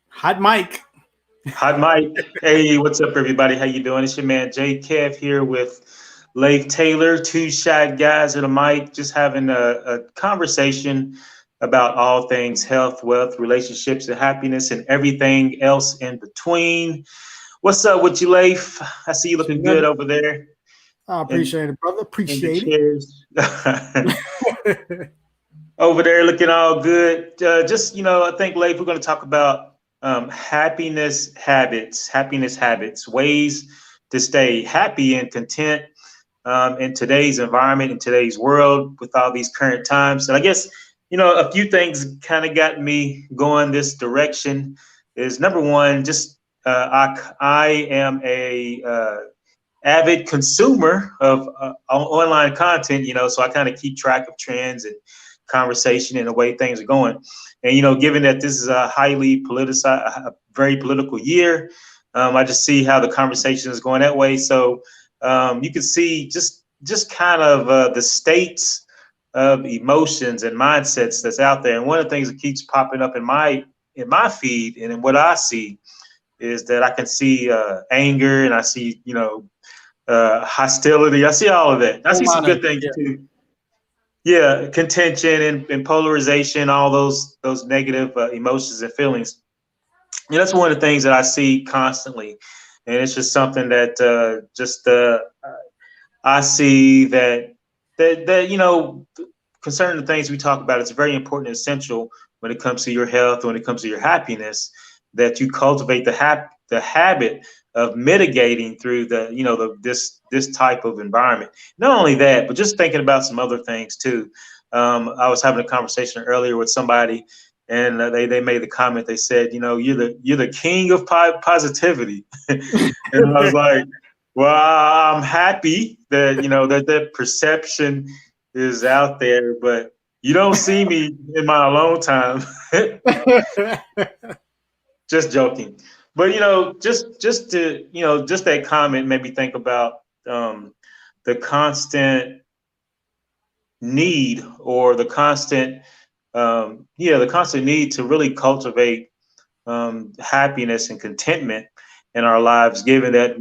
Hot mic. Hot Mike. Hey, what's up, everybody? How you doing? It's your man Jay Kev here with Leif Taylor, two shy guys at a mic, just having a conversation about all things health, wealth, relationships, and happiness, and everything else in between. What's up with you, Leif? I see you Shit, looking good nothing. over there I in appreciate it, brother. in the Appreciate chairs. it. Over there looking all good. I think, Leif, we're going to talk about happiness habits, ways to stay happy and content in today's environment, in today's world, with all these current times. And I guess, a few things kind of got me going this direction is number one, just I am a avid consumer of online content, so I kind of keep track of trends and conversation and the way things are going. And, given that this is a highly politicized, a very political year, I just see how the conversation is going that way. So you can see just kind of the states of emotions and mindsets that's out there. And one of the things that keeps popping up in my feed and in what I see is that I can see anger and I see, hostility. I see all of that. I Whole see some lot of good it. things Yeah. too. Yeah, contention and polarization, all those negative emotions and feelings. That's one of the things that I see constantly, and it's just something that I see that concerning the things we talk about. It's very important and essential when it comes to your health, when it comes to your happiness, that you cultivate the habit of mitigating through this type of environment. Not only that, but just thinking about some other things too. I was having a conversation earlier with somebody, and they made the comment. They said, you're the king of positivity, and I was like, well, I'm happy that that perception is out there, but you don't see me in my alone time. Just joking. But just that comment made me think about um, the constant need or the constant need to really cultivate happiness and contentment in our lives, given that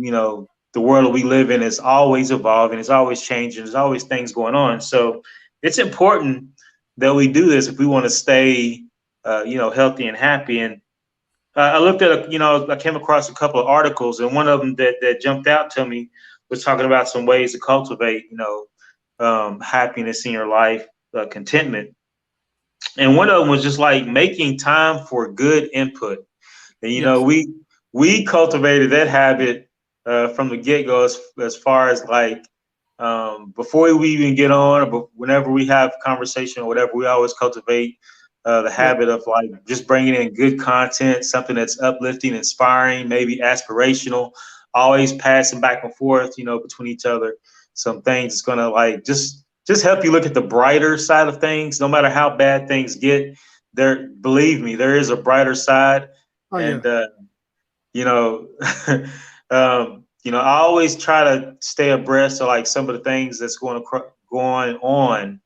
the world we live in is always evolving, it's always changing, there's always things going on. So it's important that we do this if we want to stay, healthy and happy. And I looked at, I came across a couple of articles, and one of them that jumped out to me was talking about some ways to cultivate, happiness in your life, contentment. And one of them was just like making time for good input. And Yes. we cultivated that habit from the get go, as far as like before we even get on, or whenever we have conversation or whatever, we always cultivate the Yep. habit of like just bringing in good content, something that's uplifting, inspiring, maybe aspirational, always passing back and forth, between each other. Some things that's gonna like just help you look at the brighter side of things, no matter how bad things get. There, believe me, there is a brighter side, Oh yeah. and you know, I always try to stay abreast of like some of the things that's going on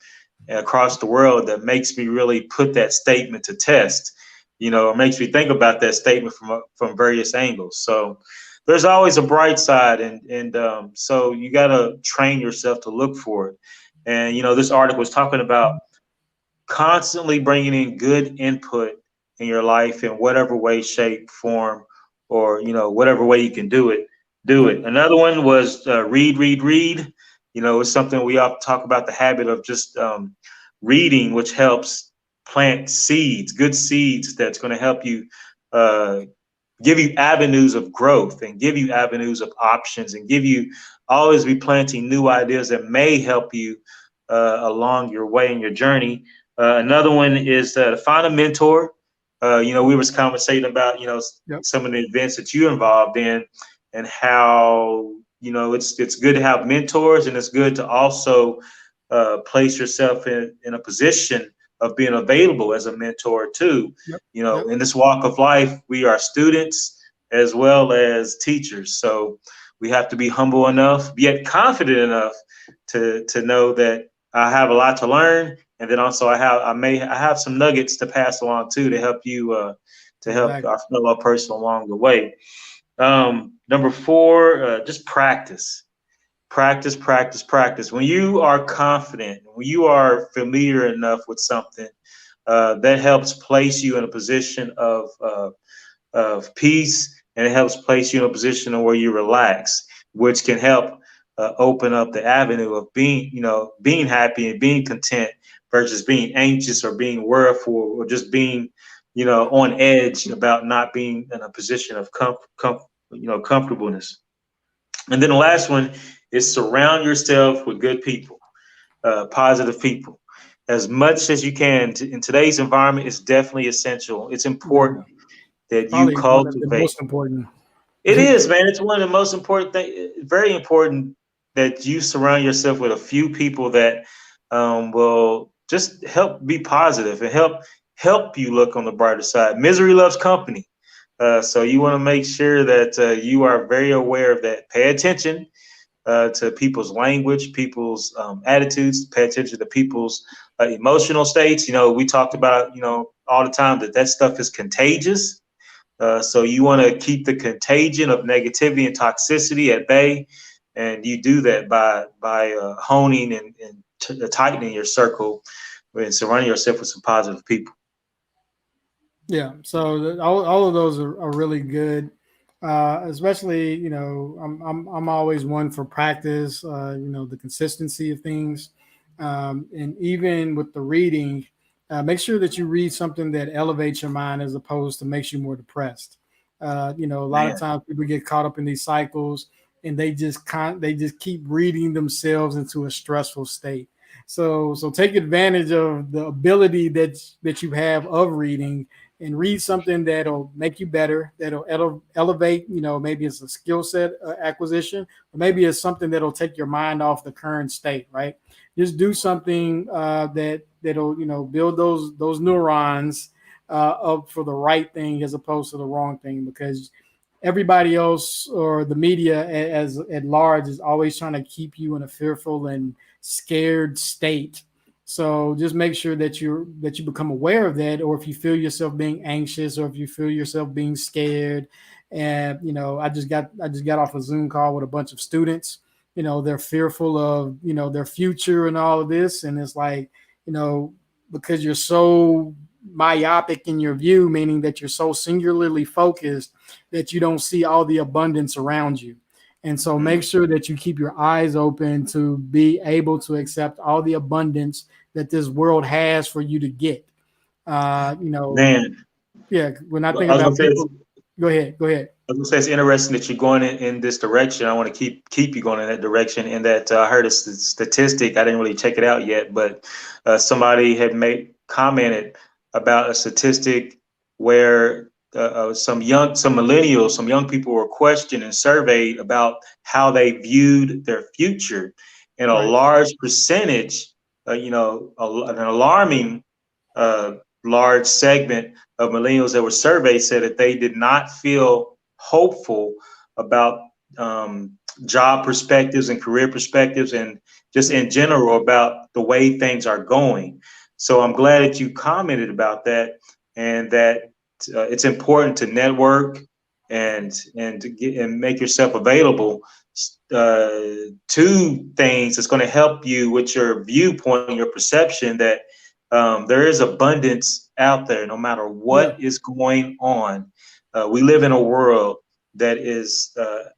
across the world that makes me really put that statement to test. It makes me think about that statement from various angles. So there's always a bright side, and so you got to train yourself to look for it. And this article was talking about constantly bringing in good input in your life in whatever way, shape, form, or whatever way you can do it. Do Yep. it. Another one was read, read, read. It's something we often talk about, the habit of just reading, which helps plant seeds, good seeds that's going to help you uh, give you avenues of growth and give you avenues of options and give you always be planting new ideas that may help you along your way in your journey. Another one is to find a mentor. We was conversating about Yep. some of the events that you involved in, and how it's good to have mentors, and it's good to also place yourself in a position of being available as a mentor too. Yep. Yep. In this walk of life, we are students as well as teachers. So we have to be humble enough, yet confident enough to know that I have a lot to learn, and then also I have some nuggets to pass along too, to to help Exactly. our fellow person along the way. Number four, just practice. Practice, practice, practice. When you are confident, when you are familiar enough with something, that helps place you in a position of peace, and it helps place you in a position where you relax, which can help open up the avenue of being, being happy and being content versus being anxious or being worried or just being, on edge about not being in a position of comfortableness. And then the last one is surround yourself with good people, positive people. As much as you can in today's environment, it's definitely essential. It's Yeah. important that you Probably one of the cultivate. most important. It is, man. It's one of the most important things. Very important that you surround yourself with a few people that will just help be positive and help you look on the brighter side. Misery loves company. So you want to make sure that you are very aware of that. Pay attention to people's language, people's attitudes. Pay attention to people's emotional states. We talked about all the time that stuff is contagious. So you want to keep the contagion of negativity and toxicity at bay, and you do that by honing and tightening your circle and surrounding yourself with some positive people. Yeah, so all of those are really good, especially I'm always one for practice, the consistency of things, and even with the reading, make sure that you read something that elevates your mind as opposed to makes you more depressed. A lot of Man, times people get caught up in these cycles and they just keep reading themselves into a stressful state. So take advantage of the ability that you have of reading and read something that'll make you better, that'll elevate, maybe it's a skill set acquisition, or maybe it's something that'll take your mind off the current state, right? Just do something that'll, build those neurons up for the right thing as opposed to the wrong thing, because everybody else or the media as at large is always trying to keep you in a fearful and scared state. So just make sure that you become aware of that, or if you feel yourself being anxious, or if you feel yourself being scared. And I just got off a Zoom call with a bunch of students. They're fearful of their future and all of this, and it's like you know because you're so myopic in your view, meaning that you're so singularly focused that you don't see all the abundance around you. And so make mm, sure that you keep your eyes open to be able to accept all the abundance that this world has for you to get. Uh, you know, man. yeah, when I think I was gonna about say people, go ahead, go ahead. I was gonna say it's interesting that you're going in this direction. I want to keep you going in that direction. And that I heard a statistic. I didn't really check it out yet, but somebody had made commented about a statistic where some millennials, some young people were questioned and surveyed about how they viewed their future, and a Right. large percentage, an alarming uh, large segment of millennials that were surveyed said that they did not feel hopeful about job perspectives and career perspectives, and just Yeah. in general about the way things are going. So I'm glad that you commented about that, and that it's important to network and to get and make yourself available uh, to things that's going to help you with your viewpoint and your perception that there is abundance out there no matter Yeah. what is going on. We live in a world that is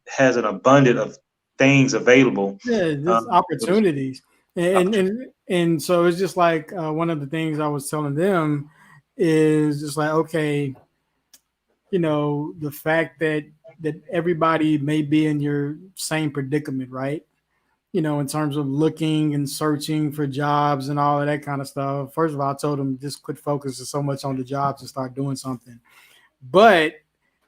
has an abundance of things available. Yeah, just But it's opportunities. And opportunity. and and so it's just like one of the things I was telling them is just like, okay, the fact that everybody may be in your same predicament, right? In terms of looking and searching for jobs and all of that kind of stuff. First of all, I told them just quit focusing so much on the jobs and start doing something. But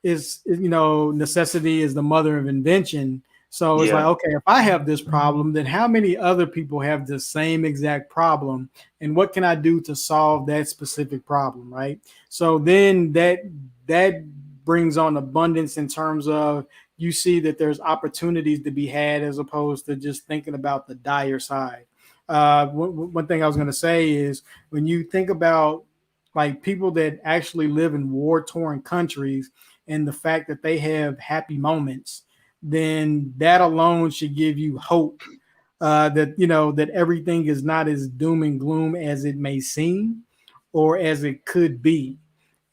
is necessity is the mother of invention. So it's like, Yeah, okay, if I have this problem, then how many other people have the same exact problem, and what can I do to solve that specific problem, right? So then that brings on abundance in terms of you see that there's opportunities to be had as opposed to just thinking about the dire side. One thing I was going to say is when you think about like people that actually live in war torn countries, and the fact that they have happy moments, then that alone should give you hope, that that everything is not as doom and gloom as it may seem or as it could be.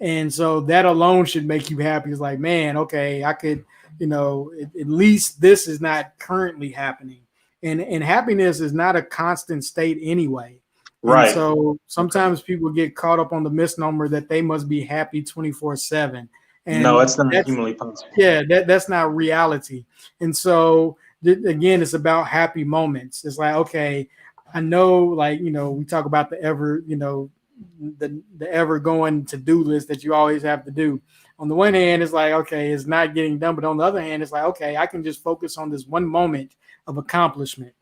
And so that alone should make you happy. It's like, man, okay, I could, at least this is not currently happening. And happiness is not a constant state anyway. And Right. so Okay. sometimes people get caught up on the misnomer that they must be happy 24/7. No, And it's not that's, humanly possible. yeah, that's not reality. And so again, it's about happy moments. It's like, okay, I know, like, we talk about the ever, the ever going to do list that you always have to do. On the one hand, it's like, okay, it's not getting done, but on the other hand, it's like, okay, I can just focus on this one moment of accomplishment.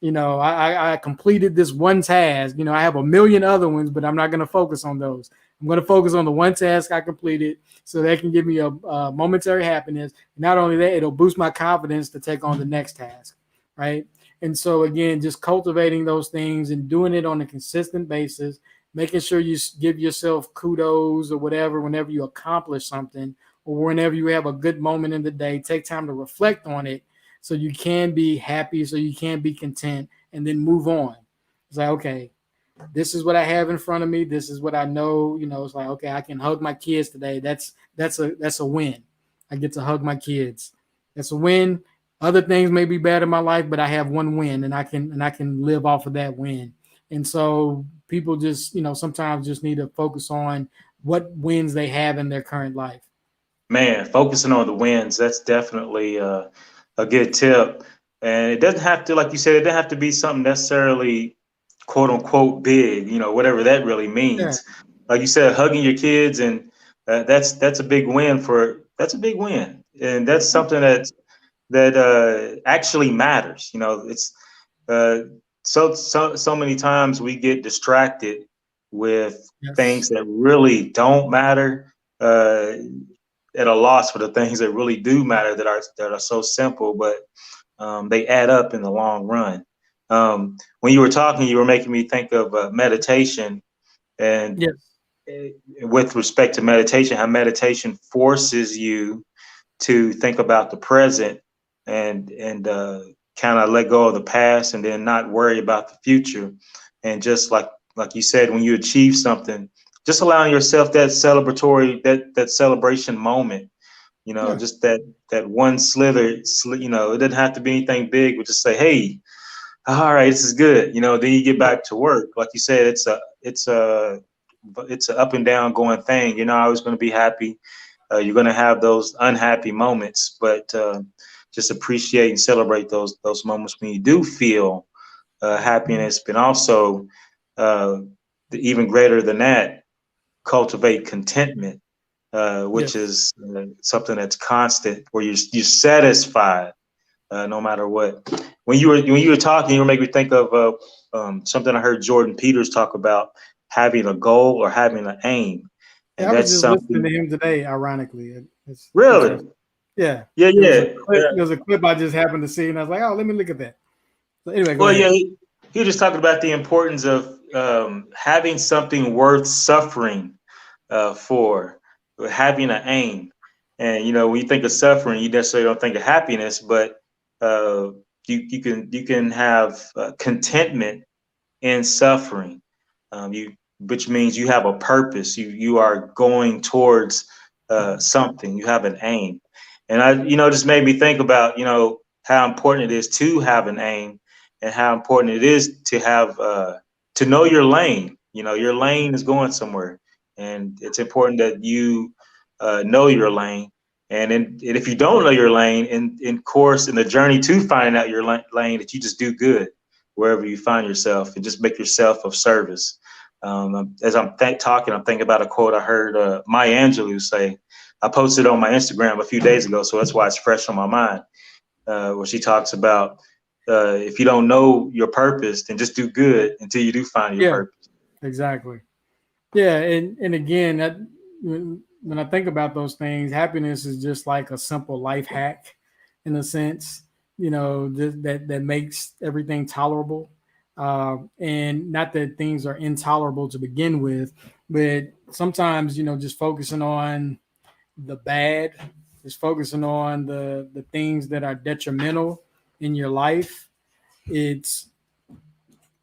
I completed this one task. I have a million other ones, but I'm not going to focus on those. I'm going to focus on the one task I completed, so that can give me a momentary happiness. Not only that, it'll boost my confidence to take on the next task, right? And so again, just cultivating those things and doing it on a consistent basis, making sure you give yourself kudos or whatever whenever you accomplish something, or whenever you have a good moment in the day. Take time to reflect on it, so you can be happy, so you can be content, and then move on. It's like, okay, this is what I have in front of me. This is what I know. It's like, okay, I can hug my kids today. That's a win. I get to hug my kids. That's a win. Other things may be bad in my life, but I have one win, and I can live off of that win. And so people just, sometimes just need to focus on what wins they have in their current life. Man, focusing on the wins, that's definitely a good tip. And it doesn't have to, like you said, it doesn't have to be something necessarily quote unquote big, whatever that really Yeah. means. Like you said, hugging your kids, and that's a big win that's a big win. And that's something that actually matters. It's uh, so many times we get distracted with things Yes. that really don't matter. At a loss for the things that really do matter, that are so simple, but they add up in the long run. When you were talking, you were making me think of meditation, and Yes. with respect to meditation, how meditation forces you to think about the present, and kind of let go of the past, and then not worry about the future, and just like you said, when you achieve something, just allowing yourself that that celebration moment, Yeah. just that one it doesn't have to be anything big, but just say, hey, all right, this is good. Then you get back to work. Like you said, it's a up and down going thing. You're not always going to be happy. You're going to have those unhappy moments, but just appreciate and celebrate those moments when you do feel happiness. But also, uh, even greater than that, cultivate contentment, which Yes. is something that's constant, where you're satisfied no matter what. When you were talking, you were making me think of something I heard Jordan Peters talk about: having a goal or having an aim, Yeah, and I was that's just listening something. to him today. Ironically, it's Really. interesting. Yeah, Yeah, there was a yeah. clip. There was a clip I just happened to see, and I was like, "Oh, let me look at that." So anyway, go Well, ahead. yeah, he was just talking about the importance of having something worth suffering for, having an aim. And when you think of suffering, you necessarily don't think of happiness, but uh, you can have contentment in suffering. Which means you have a purpose. You are going towards something. You have an aim, and just made me think about how important it is to have an aim, and how important it is to know your lane. Your lane is going somewhere, and it's important that you know your lane. And if you don't know your lane, in course, in the journey to finding out your lane, that you just do good wherever you find yourself, and just make yourself of service. As I'm talking, I'm thinking about a quote I heard Maya Angelou say. I posted on my Instagram a few days ago, so that's why it's fresh on my mind. Where she talks about if you don't know your purpose, then just do good until you do find your Yeah, purpose. exactly. Yeah, and again, that when I think about those things, happiness is just like a simple life hack, in a sense. That makes everything tolerable. And not that things are intolerable to begin with, but sometimes, just focusing on the bad, just focusing on the things that are detrimental in your life. It's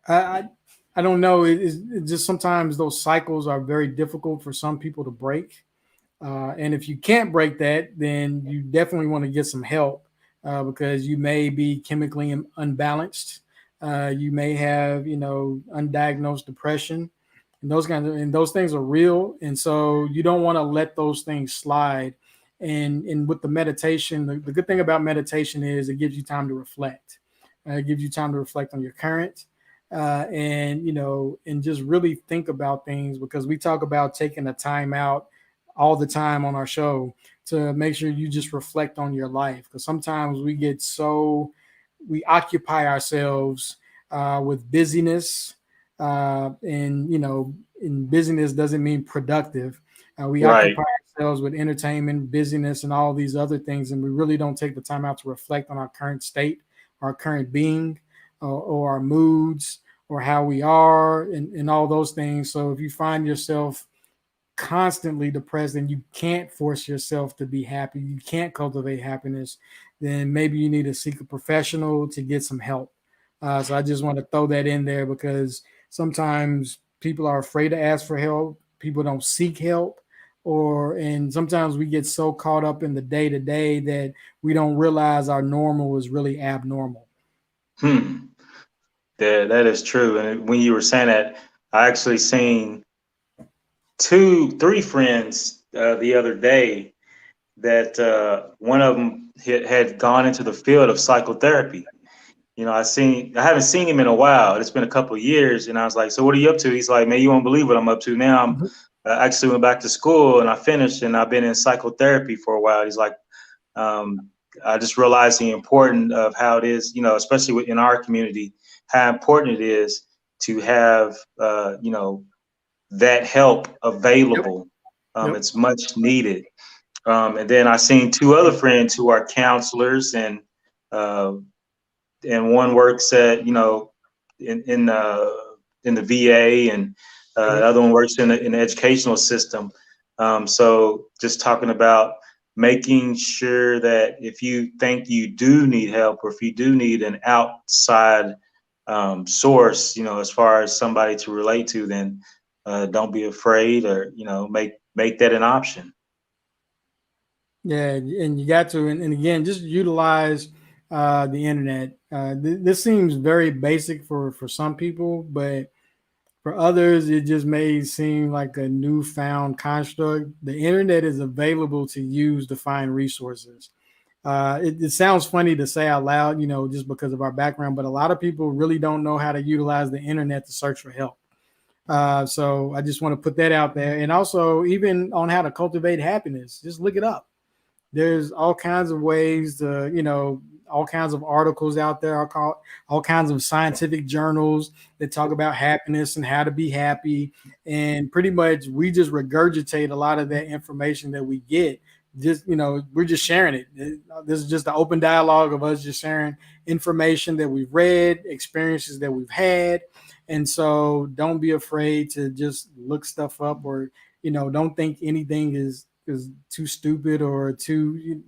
I I, I don't know. It's just sometimes those cycles are very difficult for some people to break. And if you can't break that, then you definitely want to get some help, because you may be chemically unbalanced. You may have, undiagnosed depression, and those things are real. And so you don't want to let those things slide. And with the meditation, the good thing about meditation is it gives you time to reflect. It gives you time to reflect on your current, and and just really think about things, because we talk about taking a time out all the time on our show to make sure you just reflect on your life, because sometimes we occupy ourselves with busyness, and in busyness doesn't mean productive. We Right. occupy ourselves with entertainment, busyness, and all these other things, and we really don't take the time out to reflect on our current state, our current being, or our moods, or how we are, and all those things. So if you find yourself constantly depressed and you can't force yourself to be happy, you can't cultivate happiness, then maybe you need to seek a professional to get some help. So I just want to throw that in there, because sometimes people are afraid to ask for help. People don't seek help, and sometimes we get so caught up in the day to day that we don't realize our normal is really abnormal. Hmm. Yeah, that is true. And when you were saying that, I actually seen three friends the other day that one of them had gone into the field of psychotherapy. I haven't seen him in a while. It's been a couple of years, and I was like, "So what are you up to?" He's like, "Man, you won't believe what I'm up to now. I'm actually went back to school and I finished, and I've been in psychotherapy for a while." He's like, um, "I just realized the importance of how it is, especially in our community, how important it is to have, that help Yep. available. Yep. It's much needed." And then I seen two other friends who are counselors, uh, and one works at in in uh, in the VA, and the Yep. other one works in the educational system. So just talking about making sure that if you think you do need help, or if you do need an outside source, as far as somebody to relate to, then don't be afraid, or make that an option. Yeah, and you got to, and again, just utilize the internet. This seems very basic for some people, but for others, it just may seem like a newfound construct. The internet is available to use to find resources. It sounds funny to say out loud, just because of our background, but a lot of people really don't know how to utilize the internet to search for help. So I just want to put that out there, and also even on how to cultivate happiness. Just look it up. There's all kinds of ways to, all kinds of articles out there. I'll call all kinds of scientific journals that talk about happiness and how to be happy. And pretty much we just regurgitate a lot of that information that we get. Just, we're just sharing it. This is just an open dialogue of us just sharing information that we've read, experiences that we've had. And so don't be afraid to just look stuff up, or, don't think anything is too stupid or too.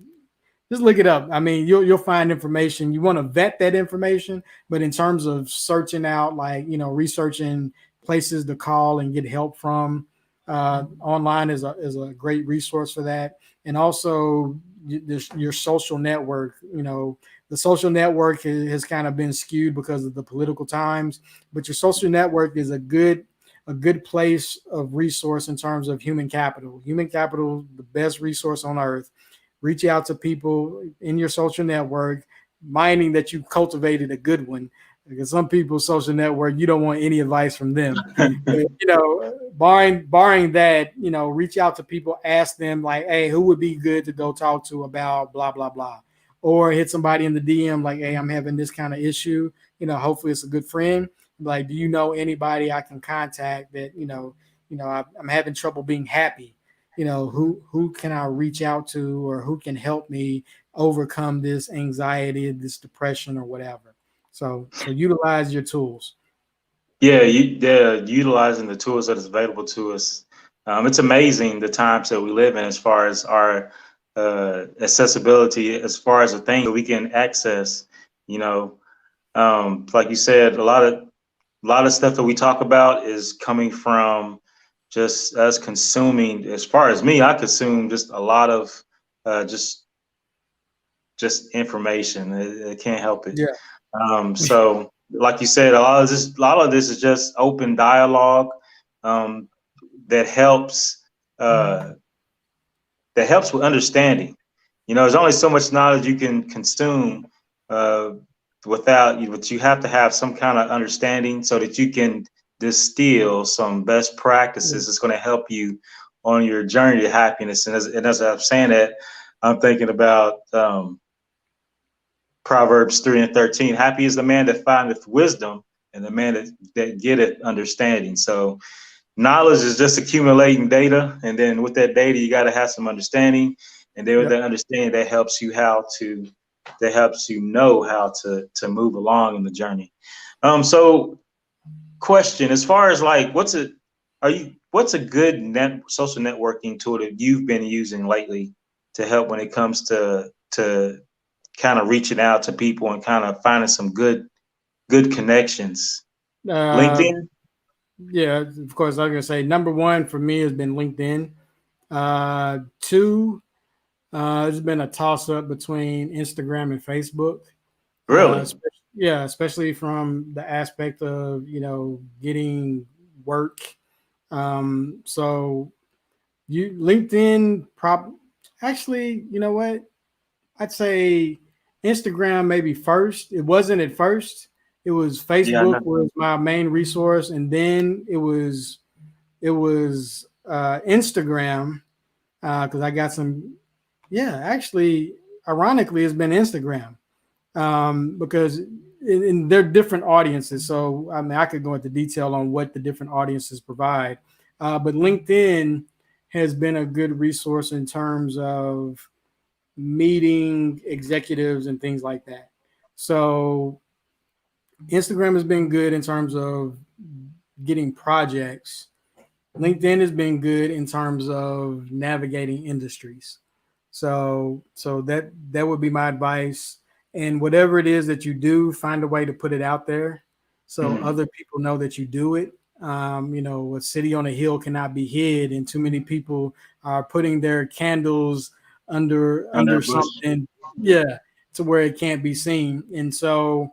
Just look it up. I mean, you'll find information. You want to vet that information, but in terms of searching out, like, researching places to call and get help from, online is a great resource for that. And also your social network. The social network has kind of been skewed because of the political times, but your social network is a good place of resource in terms of human capital. Human capital, the best resource on earth. Reach out to people in your social network, minding that you cultivated a good one. Because some people's social network, you don't want any advice from them. But, barring that, reach out to people, ask them like, hey, who would be good to go talk to about blah blah blah, or hit somebody in the DM like, hey, I'm having this kind of issue. Hopefully it's a good friend. Like, do you know anybody I can contact that I'm having trouble being happy? Who can I reach out to, or who can help me overcome this anxiety, this depression, or whatever. So utilize your tools. Yeah, they're utilizing the tools that is available to us. It's amazing the times that we live in as far as our accessibility, as far as the things that we can access. You know, like you said, a lot of stuff that we talk about is coming from just us consuming. As far as me, I consume just a lot of uh, just just information. I can't help it. Yeah. So, like you said, a lot of this is just open dialogue um, that helps uh, that helps with understanding. There's only so much knowledge you can consume uh, but you have to have some kind of understanding so that you can distill some best practices that's going to help you on your journey to happiness. And as I'm saying that, I'm thinking about Proverbs 3:13. Happy is the man that findeth wisdom and the man that getteth understanding. So knowledge is just accumulating data. And then with that data, you got to have some understanding. And then with Yep. that understanding, that helps you know how to move along in the journey. So question, as far as like, what's a good social networking tool that you've been using lately to help when it comes to kind of reaching out to people and kind of finding some good connections. Uh, LinkedIn? yeah, of course, I was gonna say number one for me has been LinkedIn. Two, it's been a toss up between Instagram and Facebook. Really? Yeah, especially from the aspect of getting work. So you LinkedIn prop actually, you know what? I'd say Instagram maybe first. It wasn't at first. It was Yeah, I Facebook know. was my main resource, and then it was Instagram because I got some. Yeah, actually, ironically, it's been Instagram because they're different audiences. So I mean, I could go into detail on what the different audiences provide, but LinkedIn has been a good resource in terms of meeting executives and things like that. So Instagram has been good in terms of getting projects. LinkedIn has been good in terms of navigating industries. So that would be my advice. And whatever it is that you do, find a way to put it out there so Mhm. other people know that you do it. A city on a hill cannot be hid, and too many people are putting their candles Under under a bush. something, yeah, to where it can't be seen. And so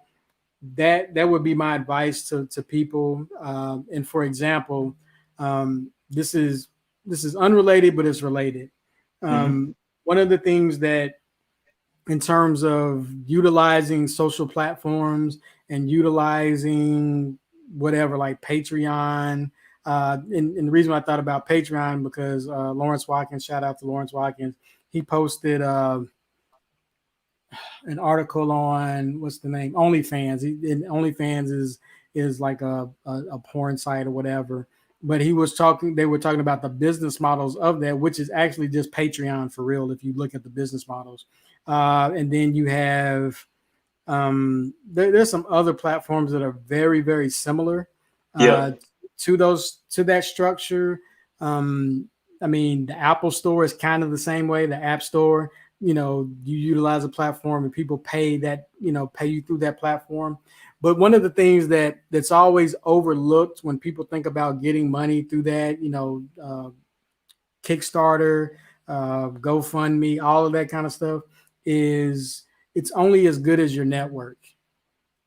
that would be my advice to people. And for example, this is unrelated, but it's related. Hmm. One of the things that, in terms of utilizing social platforms and utilizing whatever like Patreon, and the reason why I thought about Patreon because Lawrence Watkins, shout out to Lawrence Watkins, he posted an article on what's the name OnlyFans. And OnlyFans is like a porn site or whatever. But they were talking about the business models of that, which is actually just Patreon for real. If you look at the business models, and then you have there's some other platforms that are very very similar Yep. uh, to that structure. Um, I mean, the Apple Store is kind of the same way. The App Store, you utilize a platform and people pay you through that platform. But one of the things that's always overlooked when people think about getting money through that, Kickstarter, GoFundMe, all of that kind of stuff, is it's only as good as your network.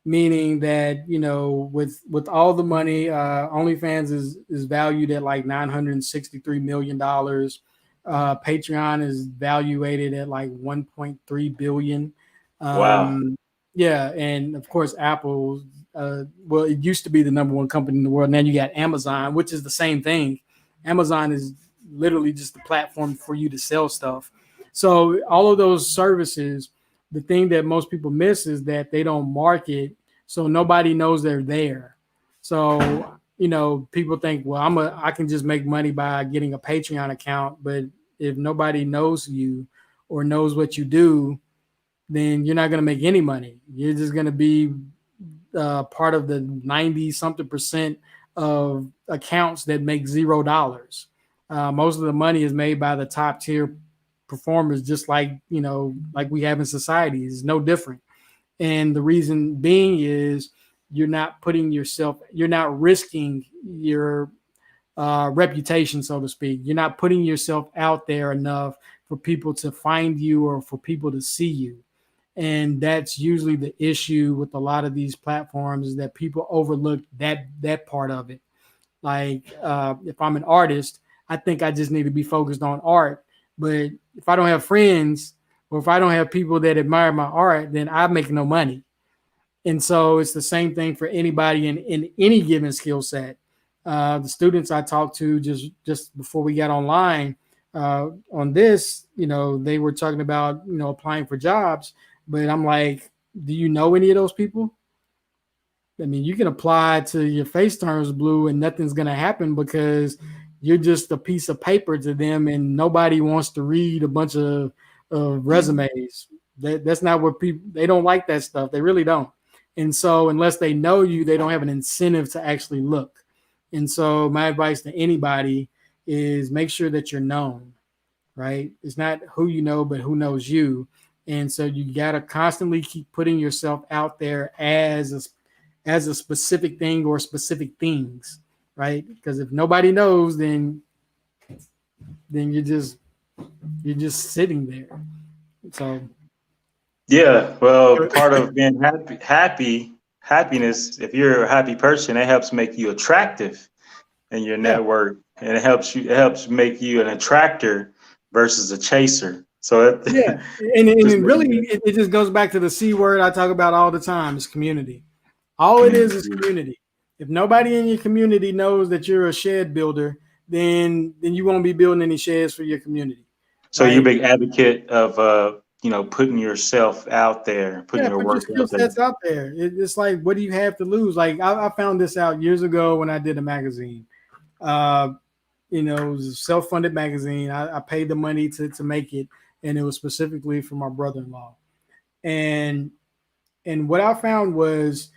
Meaning that with all the money, OnlyFans is valued at like $963 million. Patreon is valuated at like 1.3 billion. Wow. Yeah, and of course Apple. Well, it used to be the number one company in the world. Now you got Amazon, which is the same thing. Amazon is literally just the platform for you to sell stuff. So all of those services, the thing that most people miss is that they don't market, so nobody knows they're there. So people think, well, I can just make money by getting a Patreon account, but if nobody knows you or knows what you do, then you're not going to make any money. You're just going to be part of the 90 something percent of accounts that make $0. Most of the money is made by the top tier performers, just like like we have in society. It's no different. And the reason being is you're not risking your reputation, so to speak. You're not putting yourself out there enough for people to find you or for people to see you. And that's usually the issue with a lot of these platforms, is that people overlook that part of it. Like if I'm an artist, I think I just need to be focused on art. But if I don't have friends, or if I don't have people that admire my art, then I make no money. And so it's the same thing for anybody in any given skill set. The students I talked to just before we got online on this, they were talking about applying for jobs, but I'm like, do you know any of those people? I mean, you can apply to your face turns blue and nothing's going to happen because you're just a piece of paper to them, and nobody wants to read a bunch of resumes. That's not what people, they don't like that stuff. They really don't. And so, unless they know you, they don't have an incentive to actually look. And so, my advice to anybody is make sure that you're known, right? It's not who you know, but who knows you. And so, you got to constantly keep putting yourself out there as a specific thing or specific things, right? Because if nobody knows, then you're just sitting there. So Yeah, well, part of being happiness, if you're a happy person, it helps make you attractive in your yeah, network, and it helps make you an attractor versus a chaser. So yeah, it and just it making really it just goes back to the C word I talk about all the time. Is community. All it is community. community. If nobody in your community knows that you're a shed builder, then you won't be building any sheds for your community, So you're a right? big advocate of putting yourself out there, putting Yeah, your put your work skill out there. sets out there. It's like, what do you have to lose? Like I found this out years ago when I did a magazine. Uh, it was a self-funded magazine. I paid the money to make it, and it was specifically for my brother-in-law. And and what I found was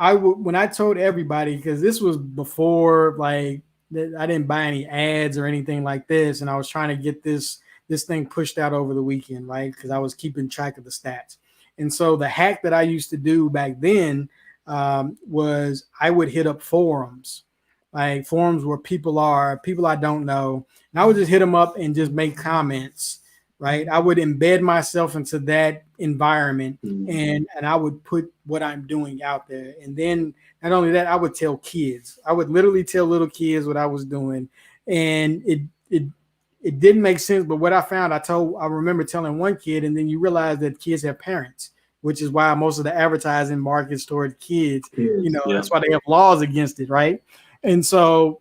when I told everybody, because this was before like I didn't buy any ads or anything like this, and I was trying to get this thing pushed out over the weekend, right? Because I was keeping track of the stats. And so the hack that I used to do back then was I would hit up forums, like forums where people I don't know, and I would just hit them up and just make comments, right? I would embed myself into that environment, Mhm. and I would put what I'm doing out there. And then not only that, I would tell kids. I would literally tell little kids what I was doing, and it didn't make sense. But what I found, I remember telling one kid, and then you realize that kids have parents, which is why most of the advertising markets toward kids. Kids, yeah. That's why they have laws against it, right? And so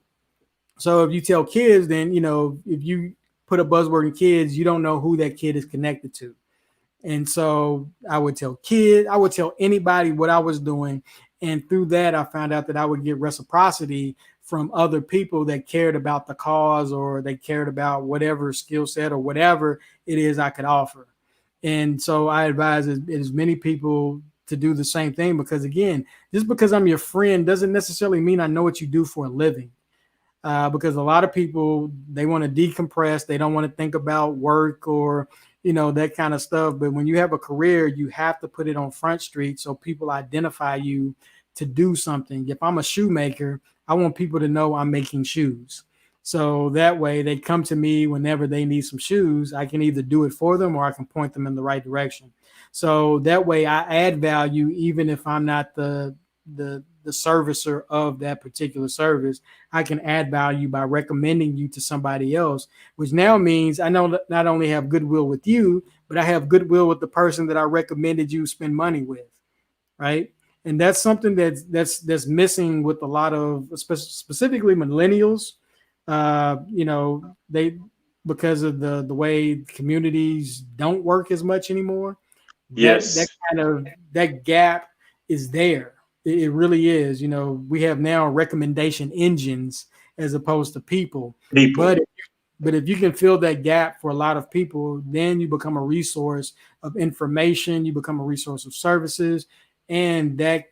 if you tell kids, then if you put a buzzword in kids, you don't know who that kid is connected to. And so I would tell anybody what I was doing. And through that, I found out that I would get reciprocity from other people that cared about the cause, or they cared about whatever skill set or whatever it is I could offer. And so I advise as many people to do the same thing, because again, just because I'm your friend doesn't necessarily mean I know what you do for a living. Because a lot of people, they want to decompress, they don't want to think about work or that kind of stuff. But when you have a career, you have to put it on Front Street so people identify you to do something. If I'm a shoemaker, I want people to know I'm making shoes, so that way they come to me whenever they need some shoes. I can either do it for them or I can point them in the right direction. So that way I add value, even if I'm not the servicer of that particular service. I can add value by recommending you to somebody else, which now means I know not only have goodwill with you, but I have goodwill with the person that I recommended you spend money with, right? And that's something that's missing with a lot of specifically millennials. They, because of the way communities don't work as much anymore, that Yes, kind of that gap is there. It really is. We have now recommendation engines as opposed to people. people. But if you can fill that gap for a lot of people, then you become a resource of information. You become a resource of services. and that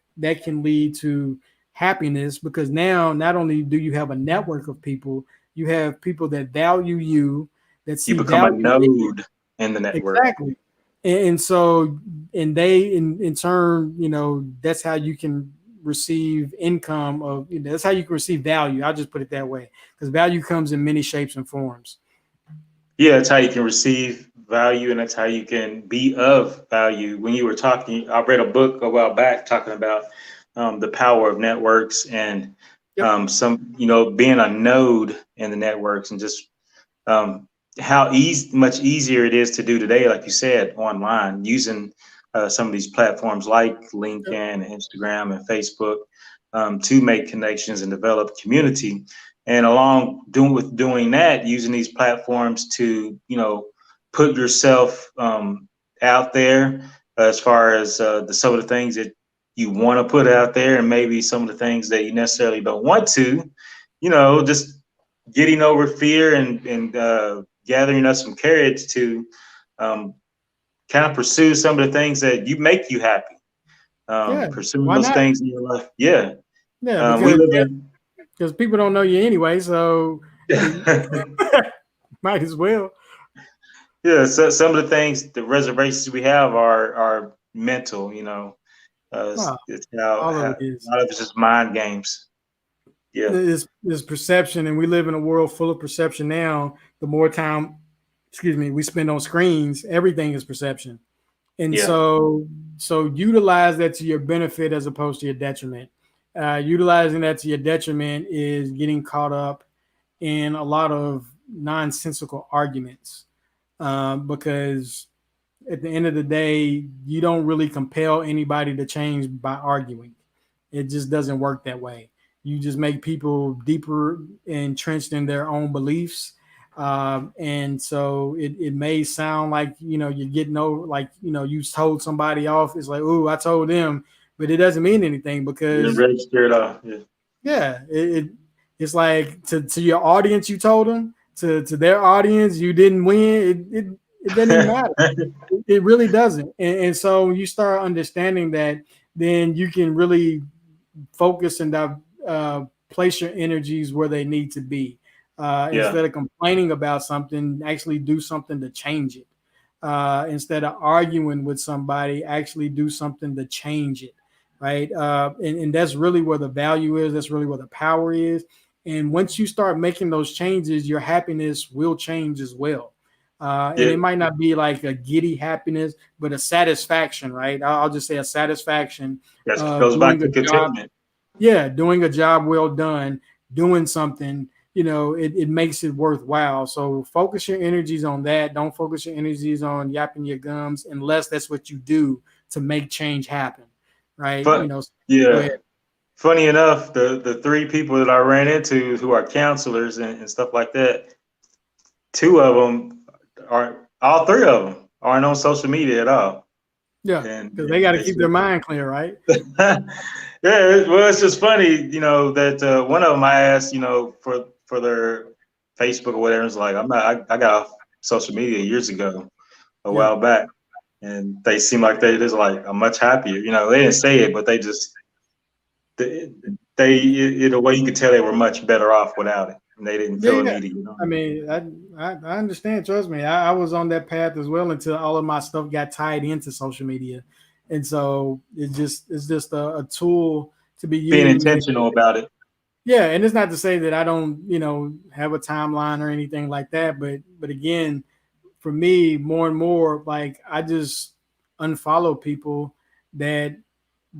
can lead to happiness, because now not only do you have a network of people, you have people that value you, that You see become a value in you. node in the network. Exactly. And so, and they in turn, that's how you can receive income of, that's how you can receive value. I'll just put it that way, because value comes in many shapes and forms. Yeah, that's how you can receive value, and that's how you can be of value. When you were talking, I read a book a while back talking about the power of networks and Yep. being a node in the networks, and just um, how much easier it is to do today, like you said, online, using some of these platforms like LinkedIn Yep. and Instagram and Facebook to make connections and develop community. And along doing that, using these platforms to put yourself out there as far as some of the things that you want to put out there, and maybe some of the things that you necessarily don't want to. Just getting over fear and gathering up some courage to um, kind of pursue some of the things that you make you happy. Yeah. Pursuing Why those not? things in your life. Yeah, Yeah, we because live in. people don't know you anyway, so you might as well. Yeah, so some of the things, the reservations we have are mental. No, It's how all of it a is. lot of it's just mind games. Yeah, Is perception, and we live in a world full of perception now. The more time, excuse me, we spend on screens, everything is perception. And yeah, so utilize that to your benefit as opposed to your detriment. Utilizing that to your detriment is getting caught up in a lot of nonsensical arguments, because at the end of the day, you don't really compel anybody to change by arguing. It just doesn't work that way. You just make people deeper entrenched in their own beliefs. And so it may sound like, you're getting over, like, you told somebody off. It's like, oh, I told them, but it doesn't mean anything, you didn't because, register it off. Yeah, yeah, it's like to your audience, you told them, to their audience, you didn't win. It doesn't even matter. It really doesn't. And so when you start understanding that, then you can really focus and place your energies where they need to be. yeah, Instead of complaining about something, actually do something to change it. Instead of arguing with somebody, actually do something to change it. Right. And that's really where the value is. That's really where the power is. And once you start making those changes, your happiness will change as well. And yeah. it might not be like a giddy happiness, but a satisfaction, right? I'll just say a satisfaction That of goes back doing a to job. contentment. Yeah, doing a job well done, doing something, it makes it worthwhile. So focus your energies on that. Don't focus your energies on yapping your gums unless that's what you do to make change happen. Right. But Go yeah, ahead. funny enough, the three people that I ran into who are counselors and stuff like that, two of them all three of them aren't on social media at all. Yeah. Because they And got to it's keep their mind clear, right? yeah, well, it's just funny, that one of them I asked, for their Facebook or whatever. It's like I got off social media years ago, a Yeah. while back, and they seem like they just like I'm much happier. They didn't say it, but they, in a way you could tell they were much better off without it, and they didn't Yeah. feel a Yeah. need to. I mean, I understand. Trust me, I was on that path as well until all of my stuff got tied into social media, and so it's just a tool to be Being used. intentional about it. Yeah, and it's not to say that I don't, have a timeline or anything like that, but again, for me, more and more, like, I just unfollow people that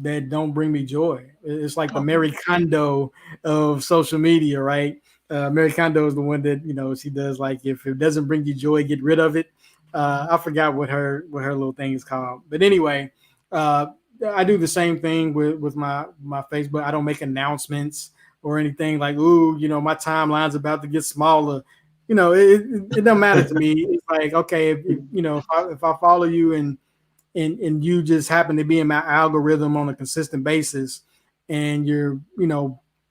don't bring me joy. It's like the Okay. Mary Kondo of social media, right? Mary Kondo is the one that, she does, like, if it doesn't bring you joy, get rid of it. I forgot what her little thing is called, but anyway, uh, I do the same thing with my Facebook. I don't make announcements or anything like, ooh, my timeline's about to get smaller. It doesn't matter to me. It's like, okay, if I follow you and you just happen to be in my algorithm on a consistent basis, and you're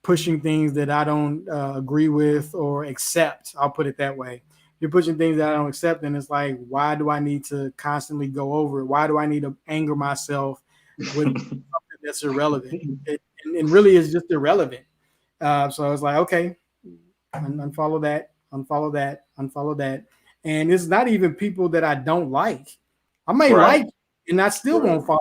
pushing things that I don't agree with or accept. I'll put it that way. You're pushing things that I don't accept, and it's like, why do I need to constantly go over it? Why do I need to anger myself with that's irrelevant. And really is just irrelevant. So it's like, okay, unfollow that, unfollow that, unfollow that. And it's not even people that I don't like. I may Right. like and I still Right. won't follow.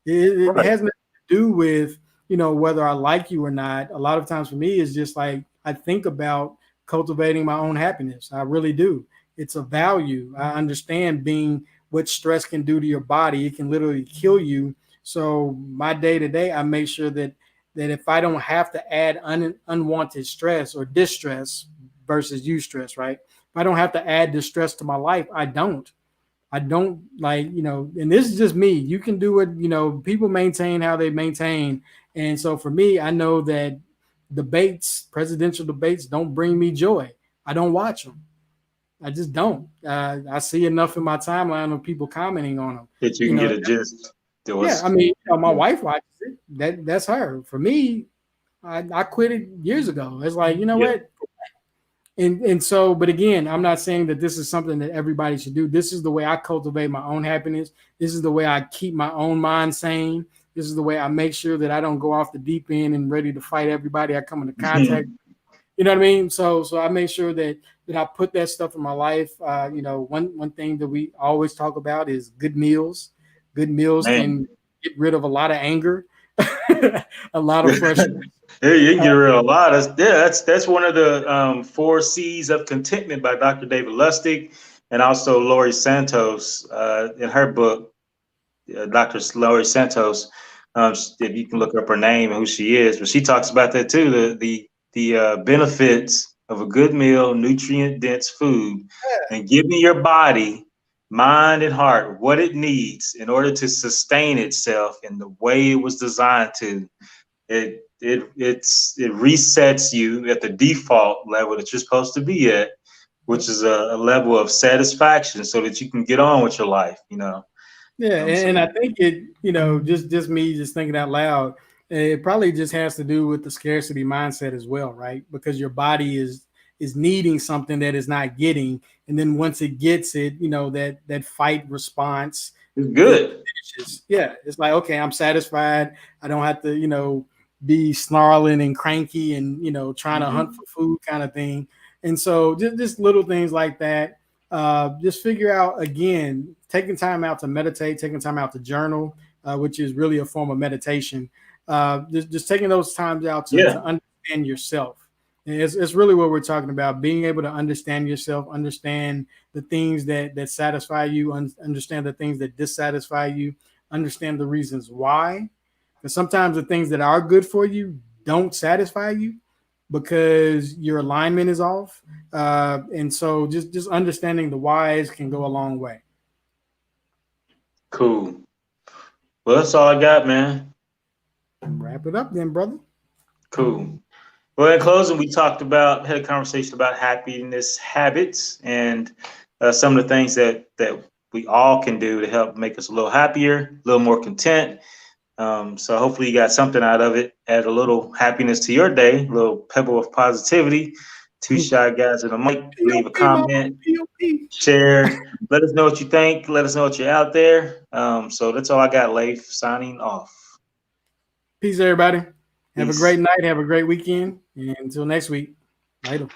It Right. has nothing to do with, whether I like you or not. A lot of times for me, it's just like I think about cultivating my own happiness. I really do. It's a value. I understand being what stress can do to your body. It can literally kill you. So my day to day, I make sure that if I don't have to add unwanted stress or distress versus eustress, right? If I don't have to add distress to my life, I don't. I don't like, and this is just me. You can do it, people maintain how they maintain. And so for me, I know that debates, presidential debates, don't bring me joy. I don't watch them. I just don't. I see enough in my timeline of people commenting on them. That you You can get know, a gist. There yeah. I was, mean, my yeah. wife watches it. That's her. For me, I quit it years ago. It's like, you know Yeah. what? And so, but again, I'm not saying that this is something that everybody should do. This is the way I cultivate my own happiness. This is the way I keep my own mind sane. This is the way I make sure that I don't go off the deep end and ready to fight everybody I come into contact. You know what I mean? So I make sure that I put that stuff in my life. One thing that we always talk about is good meals. Good meals Man. can get rid of a lot of anger, a lot of frustration. Yeah, you can Uh, get rid of a lot. That's one of the four C's of contentment by Dr. David Lustig, and also Laurie Santos in her book, Dr. Laurie Santos. If you can look up her name and who she is, but she talks about that too. The benefits of a good meal, nutrient dense food, and giving your body, mind, and heart what it needs in order to sustain itself in the way it was designed to. It resets you at the default level that you're supposed to be at, which is a level of satisfaction, so that you can get on with your life. Yeah, So and I think it, just me just thinking out loud, it probably just has to do with the scarcity mindset as well, right? Because your body is needing something that is not getting, and then once it gets it, that fight response, it's it good. finishes. Yeah, it's like, okay, I'm satisfied. I don't have to, be snarling and cranky and trying to hunt Mhm. for food kind of thing. And so just little things like that, just figure out, again, taking time out to meditate, taking time out to journal, which is really a form of meditation. Just taking those times out to Yeah, understand yourself. And it's really what we're talking about: being able to understand yourself, understand the things that satisfy you, understand the things that dissatisfy you, understand the reasons why. Because sometimes the things that are good for you don't satisfy you because your alignment is off. And so just understanding the whys can go a long way. cool. Well, that's all I got, man. Wrap it up then, brother. Cool. Well, in closing, we had a conversation about happiness habits and some of the things that we all can do to help make us a little happier, a little more content. So hopefully you got something out of it. Add a little happiness to your day, a little pebble of positivity. Two shy guys in the mic. Leave a POP, mama. comment, POP. share. Let us know what you think. Let us know what you're out there. So that's all I got, Leif. Signing off. Peace, everybody. Have a great Peace. night. Have a great weekend. And until next week, later.